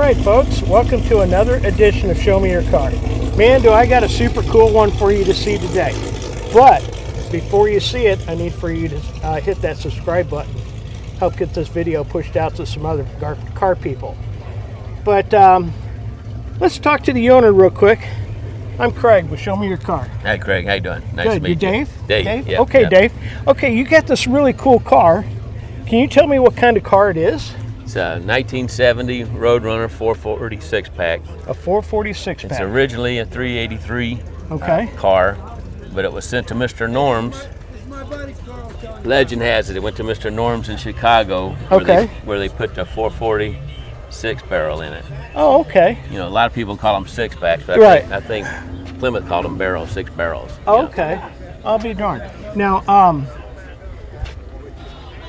right, folks, welcome to another edition of Show Me Your Car. Man, do I got a super cool one for you to see today. But before you see it, I need for you to hit that subscribe button. Help get this video pushed out to some other car people. But let's talk to the owner real quick. I'm Craig with Show Me Your Car. Hi, Craig. How you doing? Nice to meet you. Dave? Dave? Yeah, okay, yeah. Dave. Okay, you got this really cool car. Can you tell me what kind of car it is? It's a 1970 Roadrunner 446 pack. A 446 pack. It's originally a 383 car, but it was sent to Mr. Norm's. Legend has it went to Mr. Norm's in Chicago, where they put the 446 barrel in it. Oh, okay. You know, a lot of people call them six packs, but I think Plymouth called them barrels, 6 barrels. Oh, okay. I'll be darned. Now,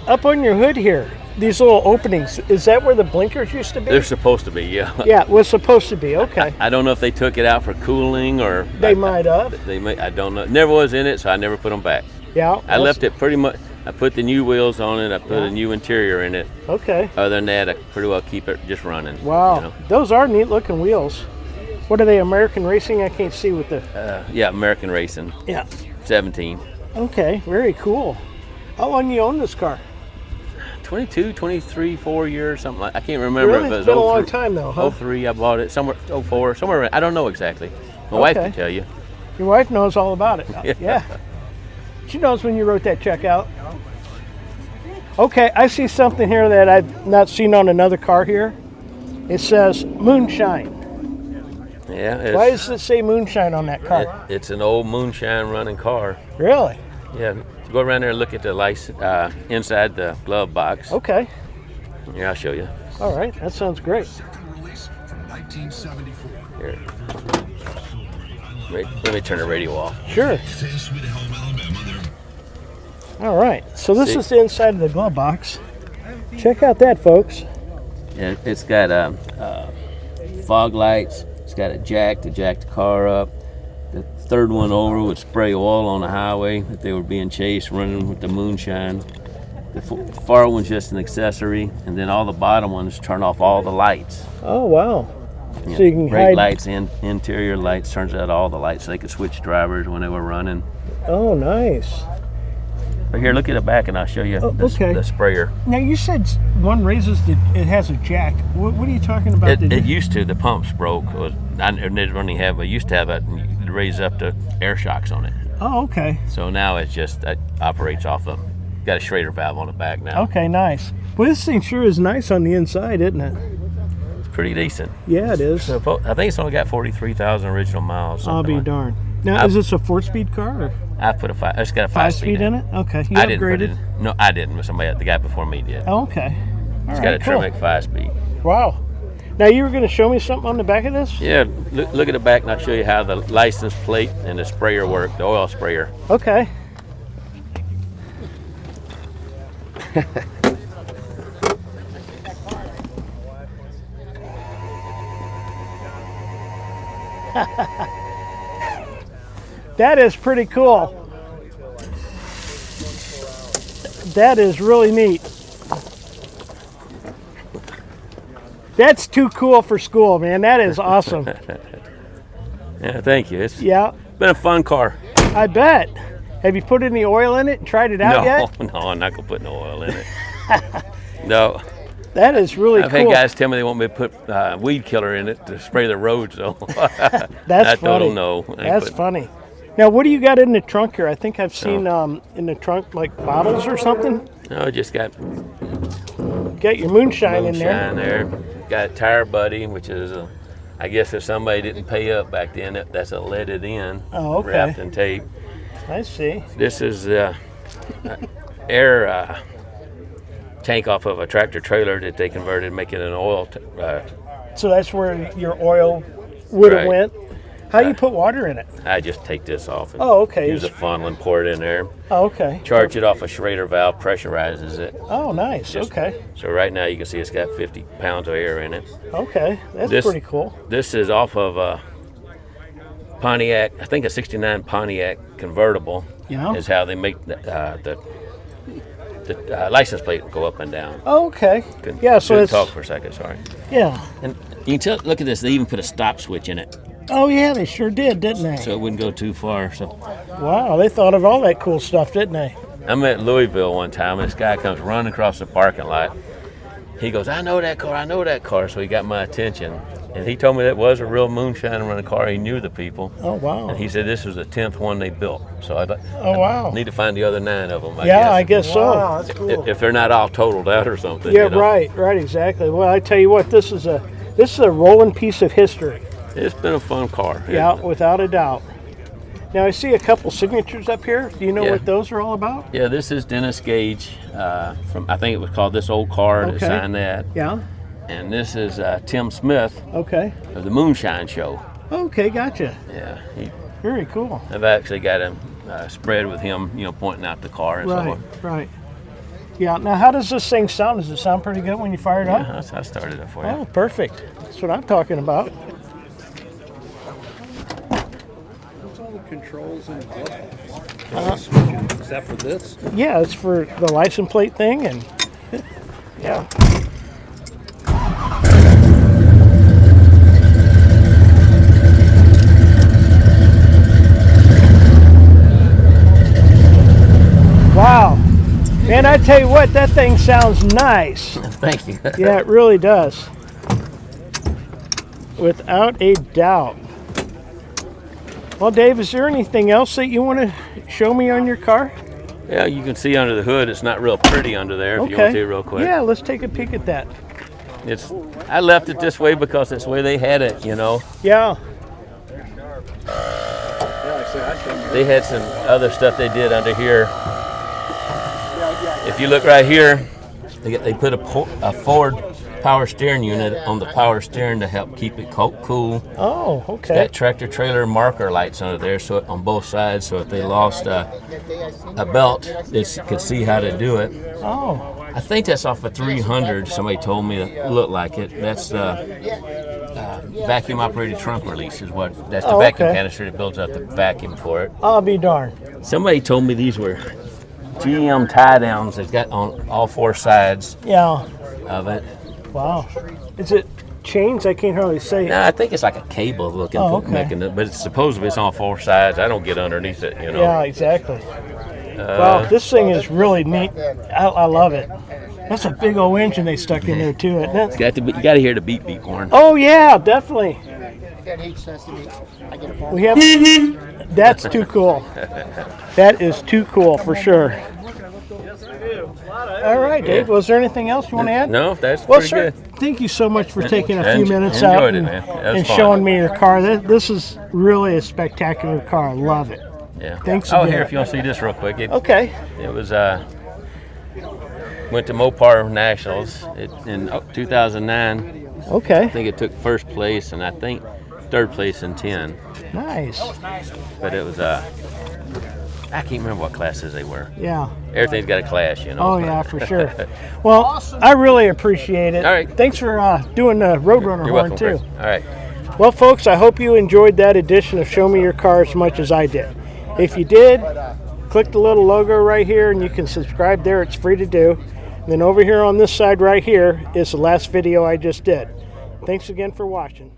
up on your hood here, these little openings, is that where the blinkers used to be? They're supposed to be, yeah. Yeah, it was supposed to be, okay. I don't know if they took it out for cooling or... They might have. They may, I don't know. Never was in it, so I never put them back. Yeah. I left it pretty much, I put the new wheels on it, I put a new interior in it. Okay. Other than that, I pretty well keep it just running. Wow, you know? Those are neat looking wheels. What are they, American Racing? I can't see with the... yeah, American Racing. Yeah. 17. Okay, very cool. How long you own this car? 22, 23, 4 years, something like. I can't remember really? if it was It's been a long time though, huh? 03, I bought it. Somewhere, 04, somewhere, I don't know exactly. My wife can tell you. Your wife knows all about it. Yeah. She knows when you wrote that check out. Okay, I see something here that I've not seen on another car here. It says Moonshine. Yeah. Why does it say Moonshine on that car? It's an old Moonshine running car. Really? Yeah. Go around there and look at the license inside the glove box. Okay. Yeah, I'll show you. All right, that sounds great. Here. Let me turn the radio off. Sure. All right, so this is the inside of the glove box. Check out that, folks. Yeah, it's got fog lights. It's got a jack to jack the car up. The third one over would spray oil on the highway if they were being chased running with the Moonshine. The far one's just an accessory, and then all the bottom ones turn off all the lights. Oh, wow. Yeah, so you can brake lights, interior lights, turns out all the lights so they could switch drivers when they were running. Oh, nice. But here, look at the back, and I'll show you the sprayer. Now, you said one raises it has a jack. What are you talking about? It used to. The pumps broke. I didn't really have. I used to have it. And raise up the air shocks on it. Oh, okay. So now it operates off of. Got a Schrader valve on the back now. Okay, nice. Well, this thing sure is nice on the inside, isn't it? It's pretty decent. Yeah, it is. So I think it's only got 43,000 original miles. I'll be darned. Now, is this a 4-speed car? Or? I put it's got a 5-speed in it. Okay, you I upgraded? didn't put it. No, I didn't. The guy before me did. Oh, okay. It's got a Tremec 5-speed. Wow. Now, you were going to show me something on the back of this? Yeah, look at the back and I'll show you how the license plate and the sprayer work, the oil sprayer. Okay. That is pretty cool. That is really neat. That's too cool for school, man. That is awesome. Yeah, thank you. It's been a fun car. I bet. Have you put any oil in it and tried it out yet? No, I'm not going to put no oil in it. No. That is really cool. I've had guys tell me they want me to put weed killer in it to spray the road, so That's I funny. told them no. That's funny. Now, what do you got in the trunk here? I think I've seen in the trunk like bottles or something. No, just got your Moonshine in there. Got a tire buddy, which is I guess if somebody didn't pay up back then, that's a leaded in, wrapped in tape. I see. This is air tank off of a tractor trailer that they converted, making an oil. So that's where your oil would have went. How do you put water in it? I just take this off and use a funnel and pour it in there. Oh, okay. Charge it off a Schrader valve, pressurizes it. Oh, nice. Okay. So right now you can see it's got 50 pounds of air in it. Okay, that's pretty cool. This is off of a Pontiac, I think a 69 Pontiac convertible. Yeah. Is how they make the license plate go up and down. Oh, okay. So it's talk for a second, sorry. Yeah. And You can tell. Look at this. They even put a stop switch in it, Oh yeah, they sure did, didn't they? so it wouldn't go too far. So Wow, they thought of all that cool stuff, didn't they? I'm at Louisville one time, and this guy comes running across the parking lot. He goes, "I know that car. I know that car." So he got my attention, and he told me that was a real Moonshine running car. He knew the people. Oh wow. And he said this was the 10th one they built. So Oh wow. I need to find the other 9 of them. Yeah, I guess so. Wow, that's cool. If they're not all totaled out or something. Yeah, you know? right, exactly. Well, I tell you what, this is a rolling piece of history. It's been a fun car. Yeah, without a doubt. Now I see a couple signatures up here. Do you know Yeah. what those are all about? Yeah, this is Dennis Gage from, I think it was called This Old Car that Okay. signed that. Yeah. And this is Tim Smith Okay. of the Moonshine Show. Okay, gotcha. Yeah, Very cool. I've actually got him spread with him, pointing out the car and so Right, on. right. Yeah. Now, how does this thing sound? Does it sound pretty good when you fire it up? Yeah, I started it for you. Oh, perfect. That's what I'm talking about. What's all the controls and what? Is that for this? Yeah, it's for the license plate thing, and yeah. Wow. Man, I tell you what, that thing sounds nice. Thank you. Yeah, it really does. Without a doubt. Well, Dave, is there anything else that you want to show me on your car? Yeah, you can see under the hood, it's not real pretty under there if you want to real quick. Yeah, let's take a peek at that. I left it this way because it's the way they had it, Yeah. They had some other stuff they did under here. If you look right here, they put a Ford power steering unit on the power steering to help keep it cool. Oh, okay. Got tractor trailer marker lights under there, so on both sides, so if they lost a belt, they could see how to do it. Oh, I think that's off of 300. Somebody told me it looked like it. That's the vacuum operated trunk release is what. That's the vacuum canister that builds up the vacuum for it. I'll be darned. Somebody told me these were GM tie downs. They've got on all 4 sides Yeah. of it. Wow. Is it chains? I can't hardly say it. No, I think it's like a cable looking mechanism, but it's supposedly it's on 4 sides. I don't get underneath it, Yeah, exactly. Wow, this thing is really neat. I love it. That's a big old engine they stuck in there too, isn't it? You got to hear the beep beep horn. Oh yeah, definitely. We have. That's too cool. That is too cool for sure. All right, Dave. Was there anything else you want to add? No, that's Well, pretty sir, good. thank you so much for taking a few minutes Enjoyed out it, man. That was and fun. showing me your car. This is really a spectacular car. I love it. Yeah. Thanks Oh, again. here, if you want to see this real quick. Okay. It was went to Mopar Nationals in 2009. Okay. I think it took first place, and I think third place in 10. Nice. But it was I can't remember what classes they were. Yeah. Everything's got a class, Oh yeah, for sure. Well, I really appreciate it. All right. Thanks for doing the Roadrunner You're horn welcome, too. Chris. All right. Well, folks, I hope you enjoyed that edition of Show Me Your Car as much as I did. If you did, click the little logo right here and you can subscribe there. It's free to do. And then over here on this side right here is the last video I just did. Thanks again for watching.